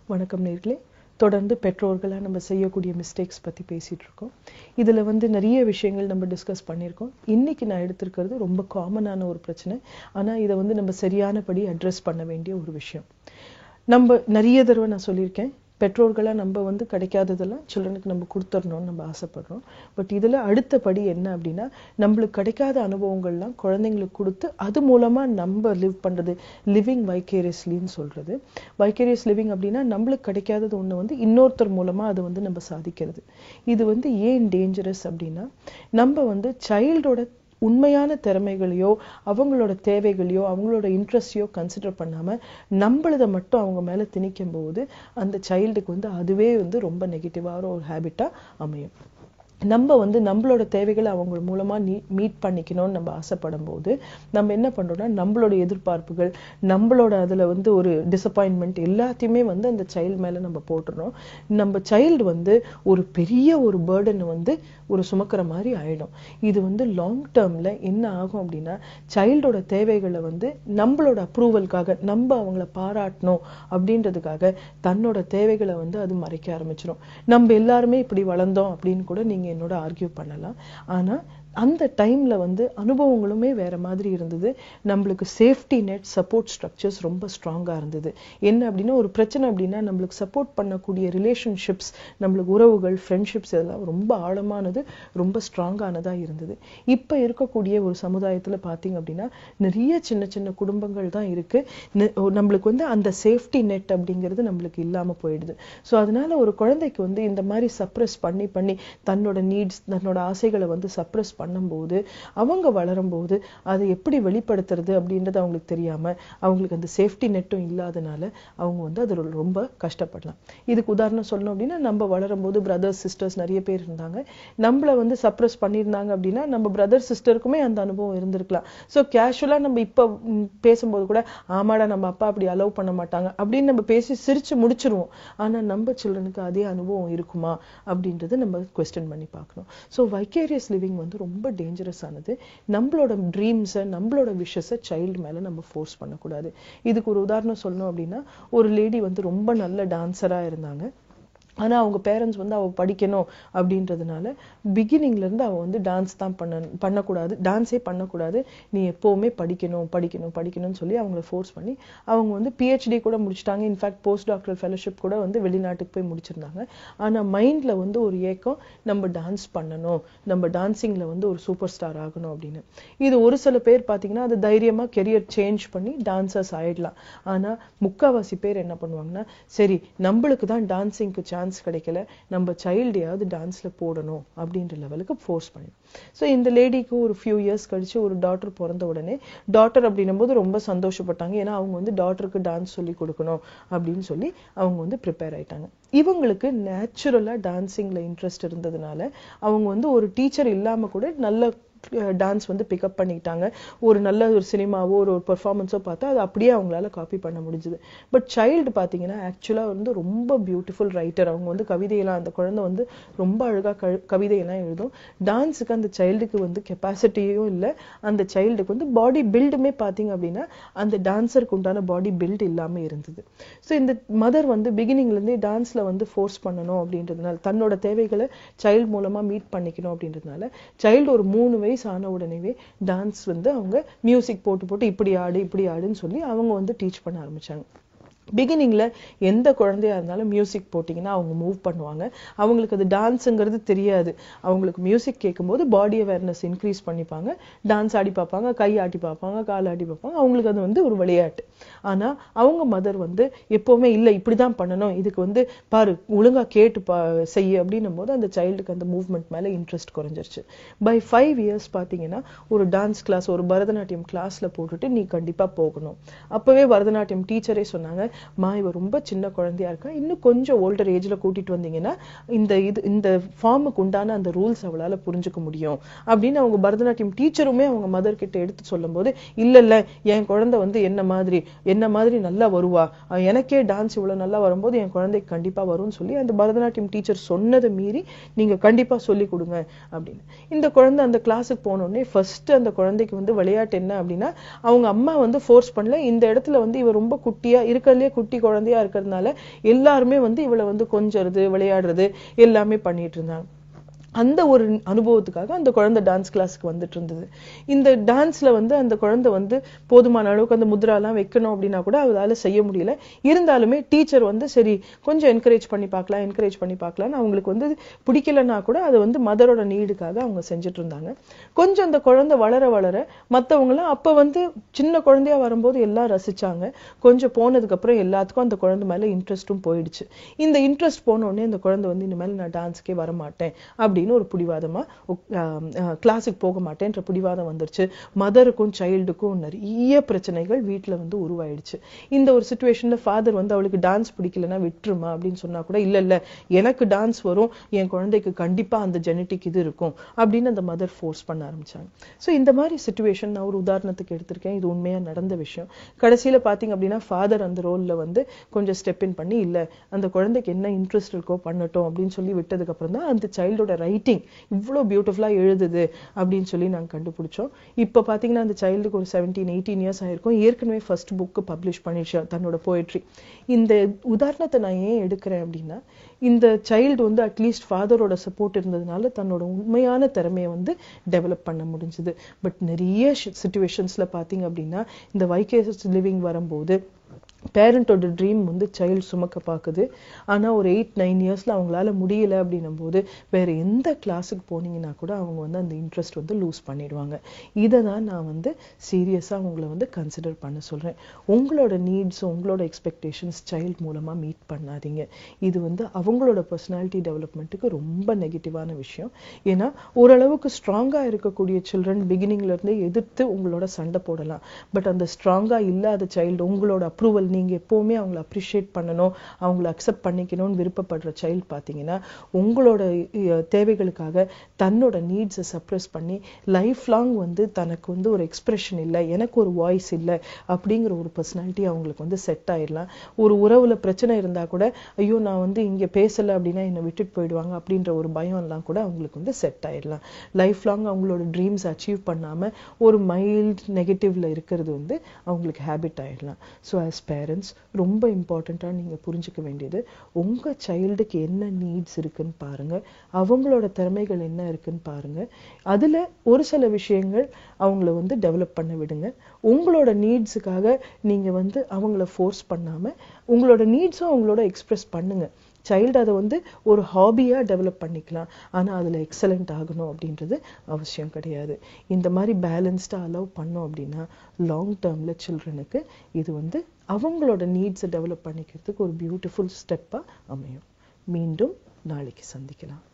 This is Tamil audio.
வணக்கம் நேர்களே. தொடர்ந்து பெற்றோர்களா நம்ம செய்யக்கூடிய மிஸ்டேக்ஸ் பத்தி பேசிட்டு இருக்கோம். இதுல நிறைய விஷயங்கள் நம்ம டிஸ்கஸ் பண்ணியிருக்கோம். இன்னைக்கு நான் எடுத்திருக்கிறது ரொம்ப காமனான ஒரு பிரச்சனை. ஆனா இதை நம்ம சரியானபடி அட்ரஸ் பண்ண வேண்டிய ஒரு விஷயம். நம்ம நிறைய தடவை நான் சொல்லியிருக்கேன், பெற்றோர்களா நம்ம கிடைக்காததெல்லாம் சில்ட்ரனுக்கு நம்ம கொடுத்துடணும்னு நம்ம ஆசைப்படுறோம். பட் இதுல அடுத்தபடி என்ன அப்படின்னா, நம்மளுக்கு கிடைக்காத அனுபவங்கள்லாம் குழந்தைங்களுக்கு கொடுத்து அது மூலமா நம்ம லிவ் பண்றது, லிவிங் வைக்கேரியஸ்லின்னு சொல்றது. வைக்கேரியஸ் லிவிங் அப்படின்னா நம்மளுக்கு கிடைக்காதது ஒண்ணு இன்னொருத்தர் மூலமா அது நம்ம சாதிக்கிறது. இது ஏன் டேஞ்சரஸ் அப்படின்னா, நம்ம சைல்டோட உண்மையான திறமைகளையோ அவங்களோட தேவைகளையோ அவங்களோட இன்ட்ரெஸ்டையோ கன்சிடர் பண்ணாம நம்மளதை மட்டும் அவங்க மேல திணிக்கும் போது அந்த சைல்டுக்கு அதுவே ரொம்ப நெகட்டிவான ஒரு ஹேபிட்டா அமையும். நம்ம நம்மளோட தேவைகளை அவங்க மூலமா மீட் பண்ணிக்கணும்னு நம்ம ஆசைப்படும் போது நம்ம என்ன பண்றோம்னா, நம்மளோட எதிர்பார்ப்புகள், நம்மளோட அதுல ஒரு டிசப்பாயின்மெண்ட் எல்லாத்தையுமே அந்த சைல்டு மேல நம்ம போட்டுறோம். நம்ம சைல்டு ஒரு பெரிய ஒரு பேர்டன் ஒரு சுமக்கிற மாதிரி ஆயிடும். இது லாங் டேர்ம்ல என்ன ஆகும் அப்படின்னா, சைல்டோட தேவைகளை நம்மளோட அப்ரூவலுக்காக, நம்ம அவங்கள பாராட்டணும் அப்படின்றதுக்காக தன்னோட தேவைகளை அது மறைக்க ஆரம்பிச்சிடும். நம்ம எல்லாருமே இப்படி வளர்ந்தோம் அப்படின்னு கூட நீங்க என்னோட ஆர்கியூ பண்ணலாம். ஆனா அந்த டைம்ல அனுபவங்களுமே வேற மாதிரி இருந்தது. நம்மளுக்கு சேஃப்டி நெட், சப்போர்ட் ஸ்ட்ரக்சர்ஸ் ரொம்ப ஸ்ட்ராங்கா இருந்தது. என்ன அப்படின்னா, ஒரு பிரச்சனை அப்படின்னா நம்மளுக்கு சப்போர்ட் பண்ணக்கூடிய ரிலேஷன்ஷிப்ஸ், நம்மளுக்கு உறவுகள், ஃப்ரெண்ட்ஷிப்ஸ் இதெல்லாம் ரொம்ப ஆழமானது, ரொம்ப ஸ்ட்ராங்கானதா இருந்தது. இப்ப இருக்கக்கூடிய ஒரு சமுதாயத்துல பாத்தீங்க அப்படின்னா நிறைய சின்ன சின்ன குடும்பங்கள் தான் இருக்கு. நம்மளுக்கு அந்த சேஃப்டி நெட் அப்படிங்கிறது நம்மளுக்கு இல்லாம போயிடுது. ஸோ அதனால ஒரு குழந்தைக்கு இந்த மாதிரி சப்ரஸ் பண்ணி பண்ணி தன்னோட நீட்ஸ், தன்னோட ஆசைகளை சப்ரஸ் பண்ணும்போது அவங்க வளரும்போது அதை எப்படி வெளிப்படுத்துறது அப்படின்றது அவங்களுக்கு தெரியாம, அவங்களுக்கு அந்த சேஃப்டி நெட்டும் இல்லாதனால அவங்க அது ரொம்ப கஷ்டப்படலாம். இதுக்கு உதாரணம் சொல்லணும் அப்படின்னா, நம்ம வளரும்போது பிரதர்ஸ் சிஸ்டர்ஸ் நிறைய பேர் இருந்தாங்க. நம்மள சப்ரஸ் பண்ணியிருந்தாங்க அப்படின்னா நம்ம பிரதர் சிஸ்டருக்குமே அந்த அனுபவம் இருந்திருக்கலாம். ஸோ கேஷுவலா நம்ம இப்ப பேசும்போது கூட, ஆமாடா நம்ம அப்பா அப்படி அலோவ் பண்ண மாட்டாங்க அப்படின்னு நம்ம பேசி சிரிச்சு முடிச்சிருவோம். ஆனா நம்ம சில்ட்ரனுக்கு அதே அனுபவம் இருக்குமா அப்படின்றது நம்ம குவெஸ்டன் பண்ணி பார்க்கணும். ஸோ வைக்கேரியஸ் லிவிங் ரொம்ப டேஞ்சரஸ் ஆனது. நம்மளோட ட்ரீம்ஸை, நம்மளோட விஷஸை சைல்டு மேல நம்ம ஃபோர்ஸ் பண்ணக்கூடாது. இதுக்கு ஒரு உதாரணம் சொல்லணும் அப்படின்னா, ஒரு லேடி ரொம்ப நல்ல டான்சரா இருந்தாங்க. ஆனா அவங்க பேரண்ட்ஸ் அவ படிக்கணும் அப்படின்றதுனால பிகினிங்ல இருந்து அவ டான்ஸ் தான் பண்ணக்கூடாது, டான்ஸே பண்ணக்கூடாது, நீ எப்பவுமே படிக்கணும் படிக்கணும் படிக்கணும்னு சொல்லி அவங்கள ஃபோர்ஸ் பண்ணி அவங்க PhD கூட முடிச்சிட்டாங்க. இன்ஃபேக்ட் போஸ்ட் டாக்டரல் ஃபெலோஷிப் கூட வெளிநாட்டுக்கு போய் முடிச்சிருந்தாங்க. ஆனா மைண்ட்ல ஒரு ஏக்கம், நம்ம டான்ஸ் பண்ணணும், நம்ம டான்சிங்ல ஒரு சூப்பர் ஸ்டார் ஆகணும் அப்படின்னு. இது ஒரு சில பேர் பாத்தீங்கன்னா அது தைரியமா கெரியர் சேஞ்ச் பண்ணி டான்சர்ஸ் ஆயிடலாம். ஆனா முக்காவாசி பேர் என்ன பண்ணுவாங்கன்னா, சரி நம்மளுக்கு தான் டான்சிங்க்கு சான்ஸ் கிடைக்கல, நம்ம சைல்டையாவது டான்ஸ்ல போடணும் அப்படின்ற லெவலுக்கு ஃபோர்ஸ் பண்ணி. ஸோ இந்த லேடிக்கு ஒரு ஃபியூ இயர்ஸ் கழிச்சு ஒரு டாட்டர் பிறந்த உடனே, டாட்டர் அப்படின்னும் போது ரொம்ப சந்தோஷப்பட்டாங்க. ஏன்னா அவங்க டாட்டருக்கு டான்ஸ் சொல்லி கொடுக்கணும் அப்படின்னு சொல்லி அவங்க ப்ரிப்பேர் ஆயிட்டாங்க. இவங்களுக்கு நேச்சுரலா டான்சிங்ல இன்ட்ரெஸ்ட் இருந்ததுனால அவங்க ஒரு டீச்சர் இல்லாம கூட நல்ல டான்ஸ் பிக்கப் பண்ணிக்கிட்டாங்க. ஒரு நல்ல ஒரு சினிமாவோ ஒரு பெர்ஃபார்மன்ஸோ பார்த்தா அது அப்படியே அவங்களால காப்பி பண்ண முடிஞ்சது. பட் சைல்டு பாத்தீங்கன்னா ஆக்சுவலா ரொம்ப பியூட்டிஃபுல் ரைட்டர். அவங்க கவிதையெல்லாம், அந்த குழந்தை ரொம்ப அழகா கவிதையெல்லாம் எழுதும். டான்ஸுக்கு அந்த சைல்டுக்கு கெப்பாசிட்டியும் இல்லை. அந்த சைல்டுக்கு பாடி பில்டுமே பாத்தீங்க அப்படின்னா அந்த டான்ஸருக்கு உண்டான பாடி பில்ட் இல்லாம இருந்தது. ஸோ இந்த மதர் பிகினிங்ல இருந்தே டான்ஸ்ல ஃபோர்ஸ் பண்ணணும் அப்படின்றதுனால, தன்னோட தேவைகளை சைல்டு மூலமா மீட் பண்ணிக்கணும் அப்படின்றதுனால, சைல்டு ஒரு 3 வயசு ஆன உடனே டான்ஸ் அவங்க மியூசிக் போட்டு போட்டு இப்படி ஆடு இப்படி ஆடுன்னு சொல்லி அவங்க டீச் பண்ண ஆரம்பிச்சாங்க. பிகினிங்ல எந்த குழந்தையா இருந்தாலும் மியூசிக் போட்டீங்கன்னா அவங்க மூவ் பண்ணுவாங்க. அவங்களுக்கு அது டான்ஸுங்கிறது தெரியாது. அவங்களுக்கு மியூசிக் கேட்கும்போது பாடி அவேர்னஸ் இன்க்ரீஸ் பண்ணிப்பாங்க, டான்ஸ் ஆடி பார்ப்பாங்க, கை ஆட்டி பார்ப்பாங்க, கால் ஆட்டி பார்ப்பாங்க. அவங்களுக்கு அது ஒரு விளையாட்டு. ஆனா அவங்க மதர் எப்பவுமே இல்லை இப்படிதான் பண்ணணும், இதுக்கு பாரு ஒழுங்கா கேட்டு செய்ய அப்படின்னும் போது அந்த சைல்டுக்கு அந்த மூவ்மெண்ட் மேல இன்ட்ரெஸ்ட் குறைஞ்சிருச்சு. பை 5 இயர்ஸ் பாத்தீங்கன்னா ஒரு டான்ஸ் கிளாஸ், ஒரு பரதநாட்டியம் கிளாஸ்ல போட்டுட்டு நீ கண்டிப்பா போகணும். அப்பவே பரதநாட்டியம் டீச்சரே சொன்னாங்க, இவ ரொம்ப சின்ன குழந்தையா இருக்கா, இன்னும் கொஞ்சம் ஓல்டர் ஏஜ்ல கூட்டிட்டு வந்தீங்கன்னா இந்த ஃபார்முக்கு உண்டான அந்த ரூல்ஸ் அவளால புரிஞ்சுக்க முடியும் அப்படின்னு அவங்க பரதநாட்டியம் டீச்சருமே அவங்க மதர் கிட்ட எடுத்து சொல்லும் போது, இல்ல என் குழந்தை என்ன மாதிரி நல்லா வருவா, எனக்கே டான்ஸ் இவ்வளவு நல்லா வரும்போது என் குழந்தைக்கு கண்டிப்பா வரும்னு சொல்லி அந்த பரதநாட்டியம் டீச்சர் சொன்னதை மீறி நீங்க கண்டிப்பா சொல்லி கொடுங்க அப்படின்னு. இந்த குழந்தை அந்த கிளாஸுக்கு போனோடனே ஃபர்ஸ்ட் அந்த குழந்தைக்கு விளையாட்டு என்ன அப்படின்னா, அவங்க அம்மா ஃபோர்ஸ் பண்ணல, இந்த இடத்துல இவ ரொம்ப குட்டியா இருக்கலே வயசுலயே குட்டி குழந்தையா இருக்கிறதுனால எல்லாருமே வந்து இவளை வந்து கொஞ்சறது விளையாடுறது எல்லாமே பண்ணிட்டு இருந்தாங்க. அந்த ஒரு அனுபவத்துக்காக அந்த குழந்தை டான்ஸ் கிளாஸ்க்கு வந்துட்டு இருந்தது. இந்த டான்ஸ்ல வந்து அந்த குழந்தை வந்து போதுமான அளவுக்கு அந்த முத்ராலாம் வைக்கணும் அப்படின்னா கூட அவளால செய்ய முடியல. இருந்தாலுமே டீச்சர் வந்து சரி கொஞ்சம் என்கரேஜ் பண்ணி பார்க்கலாம்னு அவங்களுக்கு வந்து பிடிக்கலன்னா கூட அது வந்து மதரோட நீடுக்காக அவங்க செஞ்சுட்டு இருந்தாங்க. கொஞ்சம் அந்த குழந்தை வளர வளர மற்றவங்களாம் அப்ப வந்து சின்ன குழந்தையா வரும்போது எல்லாம் ரசிச்சாங்க. கொஞ்சம் போனதுக்கு அப்புறம் எல்லாத்துக்கும் அந்த குழந்தை மேல இன்ட்ரெஸ்டும் போயிடுச்சு. இந்த இன்ட்ரெஸ்ட் போன உடனே அந்த குழந்தை வந்து இனிமேல் நான் டான்ஸ்க்கே வரமாட்டேன் அப்படின்னு ஒரு பிடிவாதமா கிளாஸுக்கு போக மாட்டேன்ற பிடிவாதம் வந்துருச்சு. மதருக்கும் சைல்டுக்கும் நிறைய பிரச்சனைகள் வீட்டுல வந்து உருவாயிடுச்சு. இந்த ஒரு சிச்சுவேஷன்ல ஃபாதர் வந்து அவளுக்கு டான்ஸ் பிடிக்கலன்னா விட்டுருமா அப்படின்னு சொன்னா கூட இல்ல எனக்கு டான்ஸ் வரும், என் குழந்தைக்கு கண்டிப்பா அந்த ஜெனட்டிக் இது இருக்கும் அப்படின்னு அந்த மதர் ஃபோர்ஸ் பண்ண ஆரம்பிச்சாங்க. ஸோ இந்த மாதிரி சிச்சுவேஷன் நான் ஒரு உதாரணத்துக்கு எடுத்திருக்கேன். இது உண்மையா நடந்த விஷயம். கடைசியில பாத்தீங்க அப்படின்னா ஃபாதர் அந்த ரோல்ல வந்து கொஞ்சம் ஸ்டெப் இன் பண்ணி இல்ல அந்த குழந்தைக்கு என்ன இன்ட்ரெஸ்ட் இருக்கோ பண்ணட்டும் அப்படின்னு சொல்லி விட்டதுக்கு அப்புறம் தான் அந்த சைல்டோட ரைட்டிங் இவ்வளோ பியூட்டிஃபுல்லா எழுதுது அப்படின்னு சொல்லி நாங்க கண்டுபிடிச்சோம். இப்ப பாத்தீங்கன்னா அந்த சைல்டுக்கு ஒரு 17-18 இயர்ஸ் ஆயிருக்கும். ஏற்கனவே ஃபர்ஸ்ட் புக் பப்ளிஷ் பண்ணிடுச்சு தன்னோட போயட்ரி. இந்த உதாரணத்தை நான் ஏன் எடுக்கிறேன் அப்படின்னா இந்த சைல்டு வந்து அட்லீஸ்ட் ஃபாதரோட சப்போர்ட் இருந்ததுனால தன்னோட உண்மையான திறமையை வந்து டெவலப் பண்ண முடிஞ்சது. பட் நிறைய சிச்சுவேஷன்ஸ்ல பாத்தீங்க அப்படின்னா இந்த வைகேஎஸ் லிவிங் வரும்போது பேரண்டோட ட்ரீம் வந்து சைல்டு சுமக்க பாக்குது. ஆனா ஒரு 8-9 இயர்ஸ்ல அவங்களால முடியல அப்படின்னும் போது வேற எந்த கிளாஸுக்கு போனீங்கன்னா கூட அவங்க வந்து அந்த இன்ட்ரெஸ்ட் வந்து லூஸ் பண்ணிடுவாங்க. இதை தான் நான் வந்து சீரியஸா உங்களை வந்து கன்சிடர் பண்ண சொல்றேன். உங்களோட நீட்ஸ் உங்களோட எக்ஸ்பெக்டேஷன்ஸ் சைல்டு மூலமா மீட் பண்ணாதீங்க. இது வந்து அவங்களோட பர்சனாலிட்டி டெவலப்மெண்ட்டுக்கு ரொம்ப நெகட்டிவான விஷயம். ஏன்னா ஓரளவுக்கு ஸ்ட்ராங்கா இருக்கக்கூடிய சில்ட்ரன் பிகினிங்ல இருந்தே எதிர்த்து உங்களோட சண்டை போடலாம். பட் அந்த ஸ்ட்ராங்கா இல்லாத சைல்டு உங்களோட அப்ரூவல் நீங்க எப்பவுமே அவங்களை அப்ரிஷியேட் பண்ணணும், அவங்களை அக்செப்ட் பண்ணிக்கணும்னு விருப்பப்படுற சைல்டு பாத்தீங்கன்னா உங்களோட தேவைகளுக்காக தன்னோட நீட்ஸை சப்ரஸ் பண்ணி லைஃப் லாங் வந்து தனக்கு வந்து ஒரு எக்ஸ்பிரஷன் இல்லை, எனக்கு ஒரு வாய்ஸ் இல்லை அப்படிங்கிற ஒரு பர்சனாலிட்டி அவங்களுக்கு வந்து செட் ஆயிடலாம். ஒரு உறவுல பிரச்சனை இருந்தா கூட ஐயோ நான் வந்து இங்க பேசல அப்படின்னா என்னை விட்டுட்டு போயிடுவாங்க அப்படின்ற ஒரு பயம் எல்லாம் கூட அவங்களுக்கு வந்து செட் ஆயிடலாம். லைஃப் லாங் அவங்களோட ட்ரீம்ஸ் அச்சீவ் பண்ணாம ஒரு மைல்ட் நெகட்டிவ்ல இருக்கிறது வந்து அவங்களுக்கு ஹேபிட் ஆயிடலாம். ஸோ ஆஸ் பேரண்ட்ஸ் ரொம்ப இம்பார்ட்டண்டா நீங்க புரிஞ்சுக்க வேண்டியது உங்க சைல்டுக்கு என்ன நீட்ஸ் இருக்குன்னு பாருங்க, அவங்களோட திறமைகள் என்ன இருக்குன்னு பாருங்க. அதுல ஒரு சில விஷயங்கள் அவங்கள வந்து டெவலப் பண்ண விடுங்க. உங்களோட நீட்ஸுக்காக நீங்க வந்து அவங்கள ஃபோர்ஸ் பண்ணாம உங்களோட நீட்ஸும் அவங்களோட எக்ஸ்பிரஸ் பண்ணுங்க. சைல்டு அதை வந்து ஒரு ஹாபியா டெவலப் பண்ணிக்கலாம். ஆனா அதுல எக்ஸலண்ட் ஆகணும் அப்படின்றது அவசியம் கிடையாது. இந்த மாதிரி பேலன்ஸ்டா அலோவ் பண்ணோம் அப்படின்னா லாங் டேர்ம்ல சில்ட்ரனுக்கு இது வந்து அவங்களோட நீட்ஸை டெவலப் பண்ணிக்கிறதுக்கு ஒரு பியூட்டிஃபுல் ஸ்டெப்பா அமையும். மீண்டும் நாளைக்கு சந்திக்கலாம்.